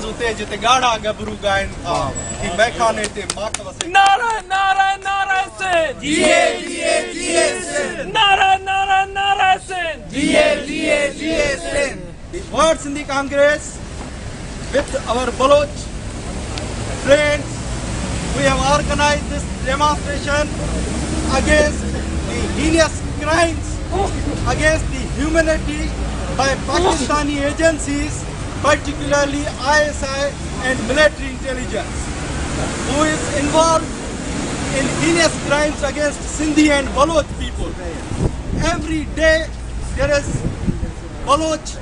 आवाज उते जिते गाढ़ा गबरू गाइन था कि मैखाने ते मात वसे नारा नारा नारा सिंध जिए जिए जिए सिंध नारा नारा नारा सिंध जिए जिए जिए Sindh The World Sindhi Congress with our Baloch friends, we have organized this demonstration against the heinous crimes against the humanity by Pakistani agencies, particularly ISI and military intelligence, who is involved in heinous crimes against Sindhi and Baloch people. Every day there is Baloch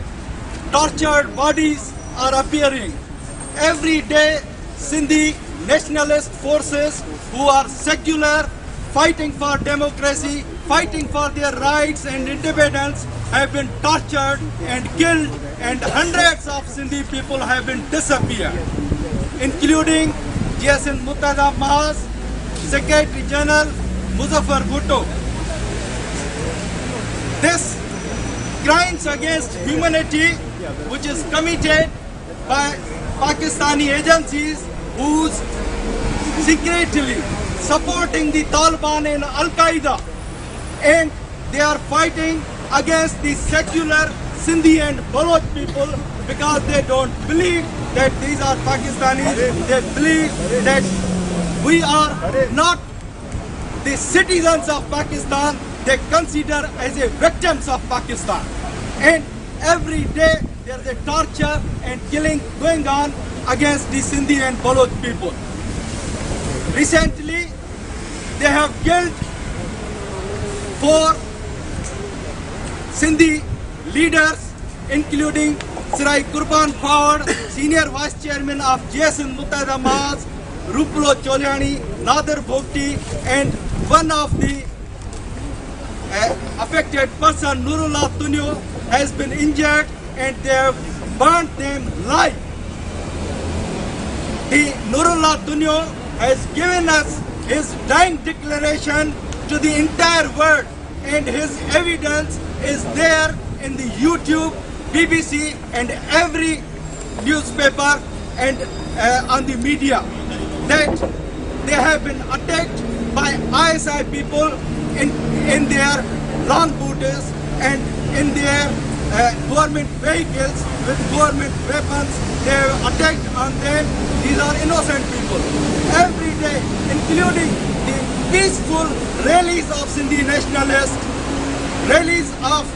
tortured bodies are appearing. Every day Sindhi nationalist forces who are secular, fighting for democracy, fighting for their rights and independence have been tortured and killed, and hundreds of Sindhi people have been disappeared, including WSC Mahaz, Secretary General Hidayat Bhutto. This crimes against humanity which is committed by Pakistani agencies who's secretly supporting the Taliban and Al-Qaeda, and they are fighting against the secular Sindhi and Baloch people because they don't believe that these are Pakistanis. They believe that we are not the citizens of Pakistan. They consider as a victims of Pakistan. And every day there is a torture and killing going on against the Sindhi and Baloch people. Recently, they have killed 4 Sindhi leaders, including Sirai Kurban Fawad, Senior Vice Chairman of WSC Mahaz, Rupulo Cholyani, Nadir Bhokti, and one of the affected person, Nurullah Tunyo, has been injured, and they have burnt them alive. The Nurullah Tunyo has given us his dying declaration to the entire world, and his evidence is there in the YouTube, BBC, and every newspaper and on the media, that they have been attacked by ISI people in their long boots and in their government vehicles with government weapons. They have attacked on them. These are innocent people. Every day, including the peaceful rallies of Sindhi nationalists, rallies of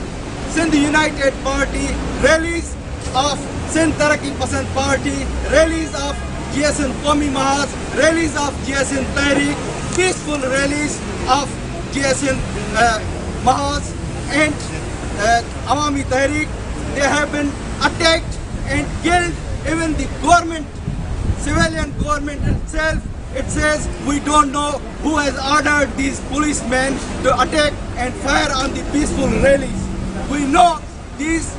Sindh United Party, rallies of Sindh Taraqi Pasand Party, rallies of WSC Qawmi Mahaz, rallies of WSC Tehreek, peaceful rallies of WSC Mahaz and Awami Tehreek. They have been attacked and killed. Even the government, civilian government itself, it says we don't know who has ordered these policemen to attack and fire on the peaceful rallies. We know these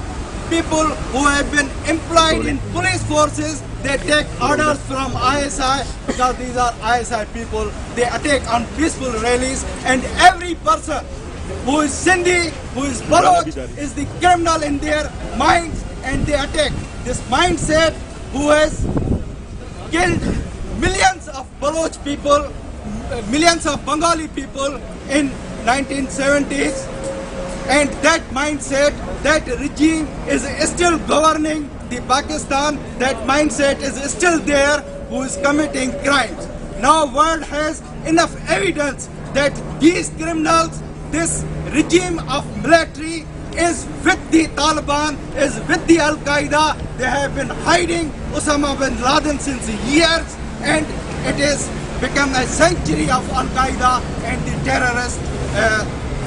people who have been employed in police forces, they take orders from ISI because these are ISI people. They attack on peaceful rallies, and every person who is Sindhi, who is Baloch, is the criminal in their minds, and they attack. This mindset who has killed millions of Baloch people, millions of Bengali people in 1970s, and that mindset, that regime is still governing the Pakistan. That mindset is still there, who is committing crimes. Now world has enough evidence that these criminals, this regime of military is with the Taliban, is with the Al-Qaeda. They have been hiding Osama bin Laden since years, and it has become a sanctuary of Al-Qaeda and the terrorist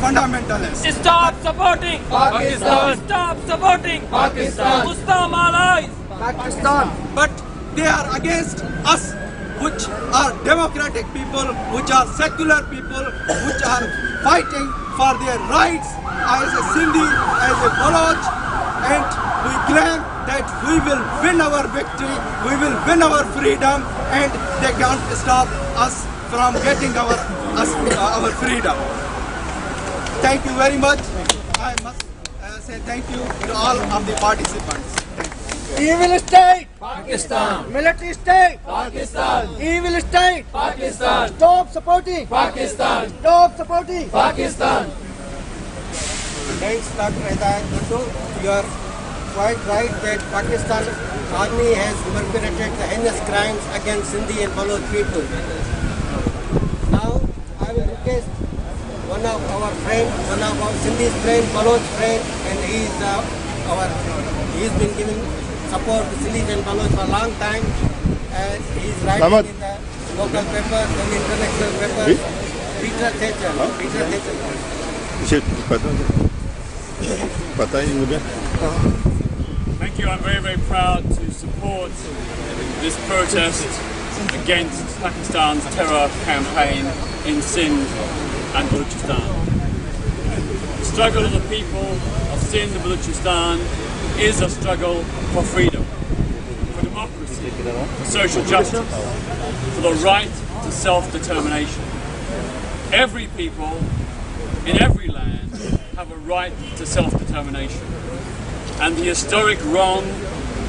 fundamentalists. Stop supporting Pakistan. Stop supporting Pakistan. Muslim allies. Pakistan. But they are against us, which are democratic people, which are secular people, which are fighting for their rights as a Sindhi, as a Baloch, and we claim that we will win our victory, we will win our freedom, and they can't stop us from getting our freedom. Thank you very much. I must say thank you to all of the participants. Thank you. Evil state. Pakistan. Military state. Pakistan. Evil state. Pakistan. Stop supporting. Pakistan. Stop supporting. Pakistan. Thanks, Dr. Hidayat Bhutto. You are quite right that Pakistan Army has perpetrated the heinous crimes against Sindhi and Baloch people. Now, I will request one of our friends, one of our Sindhi's friend, Baloch friend, and he's been giving support to Sindhi and Baloch for a long time, and he's writing in the local papers and international papers. Peter Tachel. Peter Tachel. Thank you. I'm very, very proud to support this protest against Pakistan's terror campaign in Sindh and Balochistan. The struggle of the people of Sindh and Balochistan is a struggle for freedom, for democracy, for social justice, for the right to self-determination. Every people in every land have a right to self-determination, and the historic wrong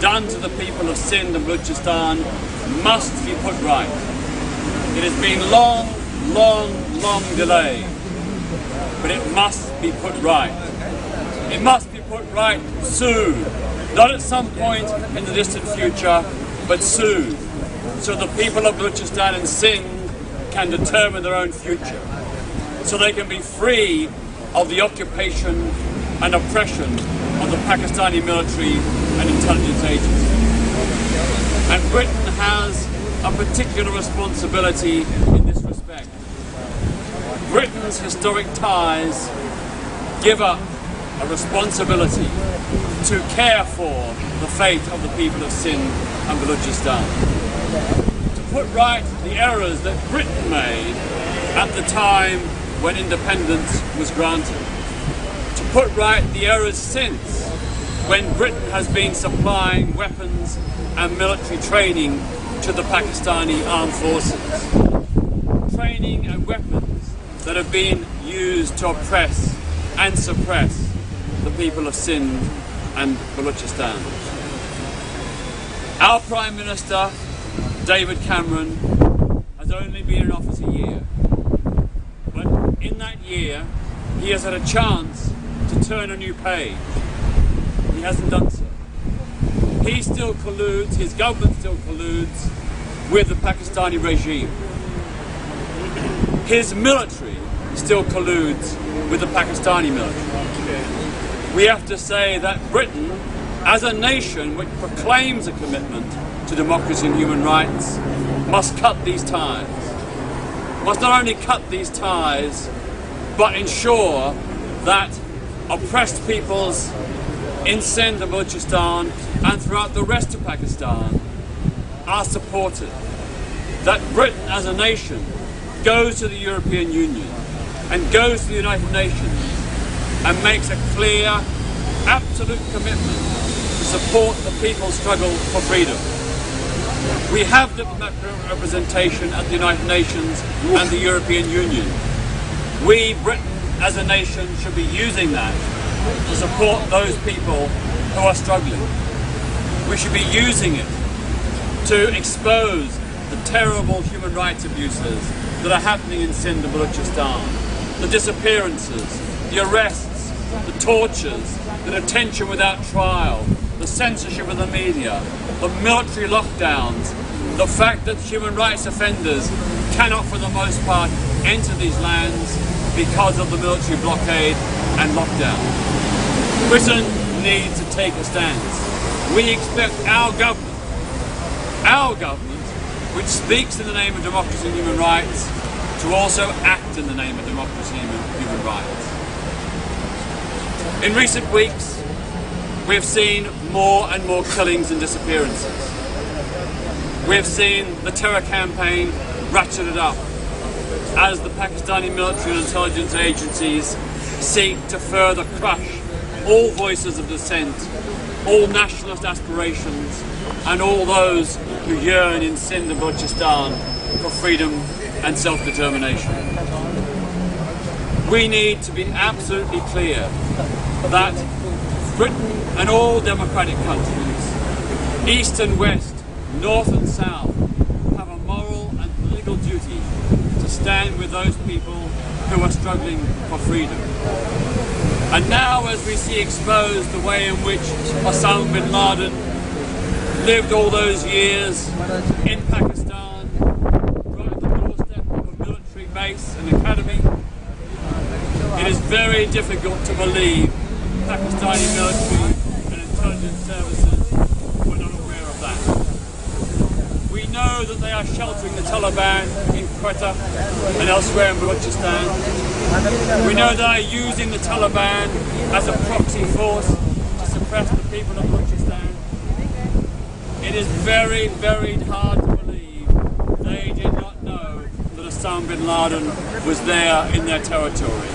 done to the people of Sindh and Balochistan must be put right. It has been long delayed, but it must be put right. It must be put right soon, not at some point in the distant future, but soon, so the people of Balochistan and Sindh can determine their own future, so they can be free of the occupation and oppression of the Pakistani military and intelligence agencies. And Britain has a particular responsibility in this respect. Britain's historic ties give up a responsibility to care for the fate of the people of Sindh and Balochistan, to put right the errors that Britain made at the time when independence was granted, to put right the errors since, when Britain has been supplying weapons and military training to the Pakistani armed forces. Training and weapons that have been used to oppress and suppress the people of Sindh and Balochistan. Our Prime Minister, David Cameron, has only been in office a year. But in that year, he has had a chance to turn a new page. He hasn't done so. He still colludes, his government still colludes with the Pakistani regime. His military still colludes with the Pakistani military. We have to say that Britain, as a nation which proclaims a commitment to democracy and human rights, must cut these ties. Must not only cut these ties, but ensure that oppressed peoples in Sindh and Balochistan and throughout the rest of Pakistan are supported. That Britain as a nation goes to the European Union and goes to the United Nations and makes a clear, absolute commitment to support the people's struggle for freedom. We have diplomatic representation at the United Nations and the European Union. We, Britain, as a nation, should be using that to support those people who are struggling. We should be using it to expose the terrible human rights abuses that are happening in Sindh and Balochistan, the disappearances, the arrests, the tortures, the detention without trial, the censorship of the media, the military lockdowns, the fact that human rights offenders cannot for the most part enter these lands because of the military blockade and lockdown. Britain needs to take a stance. We expect our government, which speaks in the name of democracy and human rights, to also act in the name of democracy and human rights. In recent weeks, we have seen more and more killings and disappearances. We have seen the terror campaign ratcheted up as the Pakistani military and intelligence agencies seek to further crush all voices of dissent, all nationalist aspirations, and all those who yearn in Sindh and Balochistan for freedom and self-determination. We need to be absolutely clear that Britain and all democratic countries East and West, North and South, have a moral and political duty to stand with those people who are struggling for freedom. And now, as we see exposed the way in which Osama bin Laden lived all those years in Pakistan, right at the doorstep of a military base and academy, it is very difficult to believe Pakistani military and intelligence services were not aware of that. We know that they are sheltering the Taliban in Quetta and elsewhere in Balochistan. We know they are using the Taliban as a proxy force to suppress the people of Balochistan. It is very, very hard to believe they did not know that Osama bin Laden was there in their territory.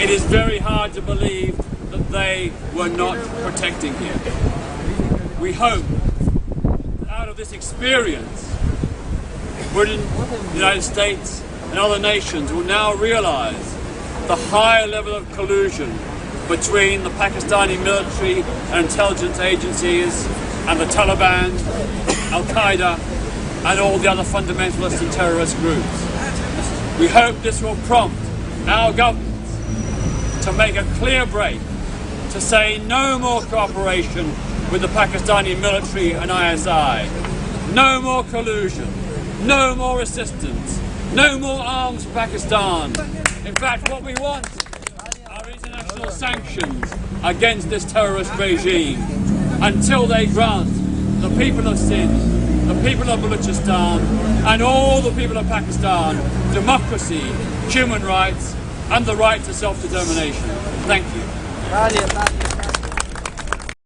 It is very hard to believe that they were not protecting him. We hope that out of this experience, Britain, the United States and other nations will now realise the high level of collusion between the Pakistani military and intelligence agencies and the Taliban, Al-Qaeda and all the other fundamentalist and terrorist groups. We hope this will prompt our governments to make a clear break, to say no more cooperation with the Pakistani military and ISI, no more collusion, no more assistance, no more arms for Pakistan. In fact, what we want are international sanctions against this terrorist regime until they grant the people of Sindh, the people of Balochistan and all the people of Pakistan democracy, human rights and the right to self-determination. Thank you.